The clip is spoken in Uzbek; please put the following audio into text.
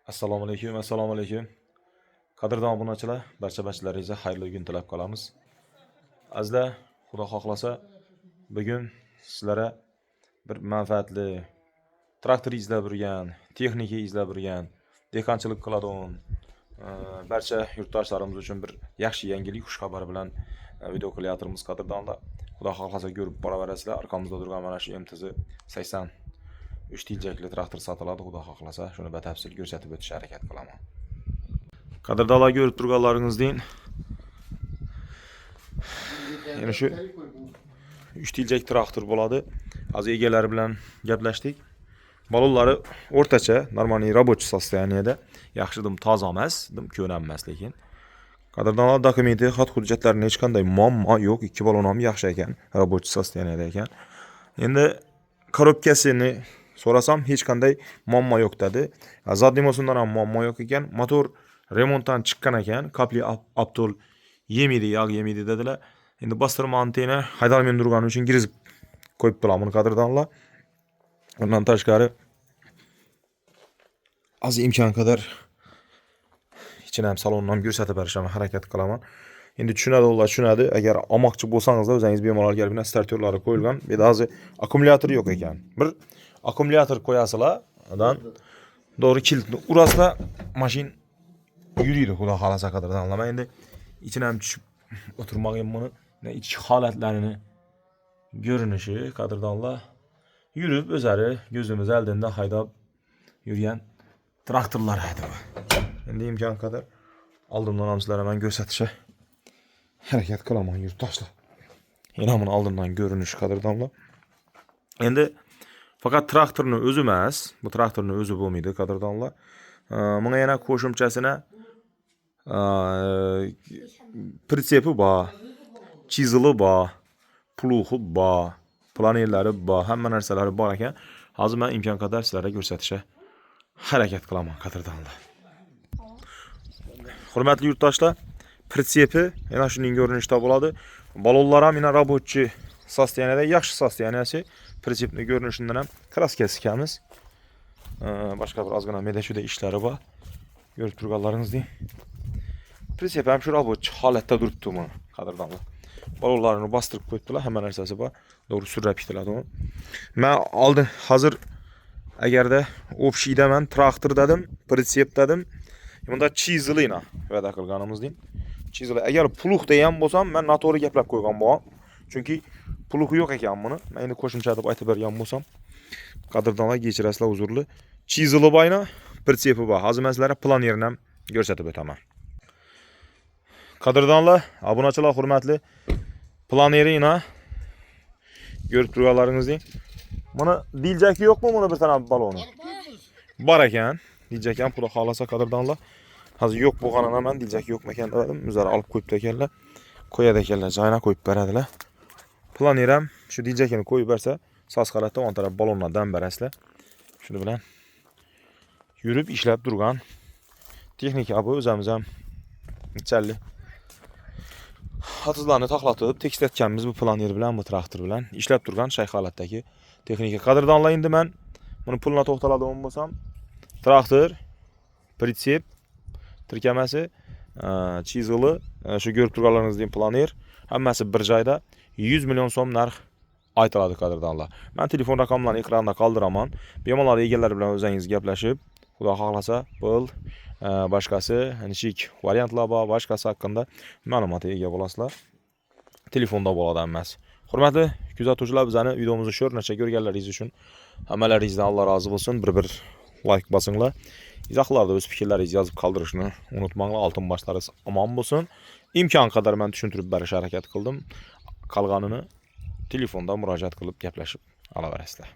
Assalomu alaykum. Qadrdon obunachilar, barcha-barchalaringizga xayrli kun tilab qolamiz. Azizlar, Xudo xohlasa, bugun sizlarga bir manfaatli traktor izlab yurgan, texnika izlab yurgan, dehqonchilik qiladigan barcha yurtdoshlarimiz uchun bir yaxshi yangilik, xush xabar bilan video qilyapmiz qadrdonlar. Xudo xohlasa ko'rib boraverasizlar. Arkamizda turgan mana shu MTZ 83 tiyjakli traktor sotiladi. Xudo xohlasa, shuni batafsil ko'rsatib o'tishga harakat qilaman. Qadrdonlar, ko'rib turganlaringizdek, yana shu 3 tiljak traktor bo'ladi. Hozir egalari bilan gaplashdik. Balonlari o'rtacha, normal рабочий состоянияda, yaxshidim, toza emas, ko'nan emas lekin. Qadrdonlar, dokumenti, xat hujjatlarini hech qanday muammo yo'q. Ikki balon ham yaxshi ekan, рабочий состоянияda ekan. Endi korobkasini so'rasam hech qanday muammo yo'q dedi. Zadnimosundan ham muammo yo'q ekan. Motor remontdan chiqqan ekan. Kapli aptol yemidi, yog' yemidi dedilar. Endi bostirma antena haydalmay turgani uchun girib qo'yibdilar buni qadrdonlar. Undan tashqari az imkon qadar ichini ham salonni ham ko'rsatib berishga harakat qilaman. Endi tushunadi. Agar olmoqchi bo'lsangiz, o'zingiz bemalol kelib starterlari qo'yilgan. Bu yerda hozir akkumulyator yo'q ekan. Bir akkumulyator qo'yasizlar, undan to'g'ri kilitni urasizlar, mashin yuriydi, xudo xolasa qadrdonlar. Men endi ichini ham tushib o'tirmoqim buni, ichki holatlarini ko'rinishi qadrdonlar. Yurib o'zlari ko'zimiz oldida haydab yurgan traktorlar edi bu. Endi imkon qadar oldimdan ham sizlarga men ko'rsatishga harakat qilaman yurtdoshlar. Yana buni oldindan ko'rinishi qadrdonlar. Endi faqat traktorni o'zi emas, bu traktorni o'zi bo'lmaydi qadrdonlar. Bunga yana qo'shimchasini pritsepi bor, chizili bor, pluxi bor, planerlari bor, hamma narsalari bor ekan. Hozir men imkon qadar sizlarga ko'rsatishga harakat qilaman qadrdonlar. Hurmatli yurtdoshlar, pritsepi yana shuning ko'rinishida bo'ladi. Balonlar ham yana рабочий состоянияda, yaxshi состоянияsi. Pritsepni ko'rinishidan ham kraskasi kamiz. Boshqa bir ozgina medachuda ishlari bor. Ko'rib turganlaringizdek. Pritsep ham shu рабочий holatda turibdi buni qadrdonlar. Balonlarini bostirib qo'yibdilar, hamma narsasi bor. To'g'ri surab ketiladi u. Men oldin hozir agarda общийda men traktor dedim, pritsep dedim. Bunda chizilina va'da qilganimizdek. Chizili. Agar pluxda ham bo'lsam, men noto'g'ri gaplab qo'ygan bo'lam. Chunki pluxi yo'q ekan buni. Men endi qo'shimcha deb aytib bergan bo'lsam, qadrdonlar kechirasizlar, uzrli. Chizili bayna, pritsepi bor. Hozir men sizlarga planerini ham ko'rsatib o'taman. Qadrdonlar, obunachilar, hurmatli, planerina ko'rib turganlaringizdek. Mana diljak yo'qmi buni bir taraf baloni? Bor ekan. Diljak ham xudo xolasa qadrdonlar. Hozir yo'q bo'lganidan men diljak yo'qmi ekan dedim. O'zlari olib qo'yibdi ekanlar. Qo'yadi ekanlar, joyina qo'yib beradilar. Planer ham shu diljakini qo'yib bersa, soz holatda o'n taraf balonlardan berasizlar. Shuni bilan yurib ishlab turgan texnika bu, o'zimiz ham challi xatizlarni taxlatib tekislatganmiz bu planer bilan, bu traktor bilan ishlab turgan shay holatdagi texnika. Qadrdonlar, endi men buni pulni to'xtaladigan bo'lsam, traktor, pritsep, tirkamasi, chizili, shu ko'rib turganlaringizdek planer, hammasi bir joyda 100 million so'm narx aytiladi qadrdonlar. Men telefon raqamlarini ekranda qoldiraman. Bemalol egalari bilan o'zingiz gaplashib, xudo xohlasa, pul, boshqasi, nechik variantlar bor, boshqasi haqida ma'lumotga ega bo'lasizlar. Telefonda bo'ladi hammasi. Hurmatli kuzatuvchilar, bizning videomizni sho'rnacha ko'rganlaringiz uchun hammalaringizdan Alloh rozi bo'lsin. Bir like bosinglar. Izohlarda o'z fikrlaringizni yozib qoldirishni unutmanglar. Oltin boshlaringiz omon bo'lsin. Imkon qadar men tushuntirib berishga harakat qildim. Qolganini telefonda murojaat qilib gaplashib olaverasizlar.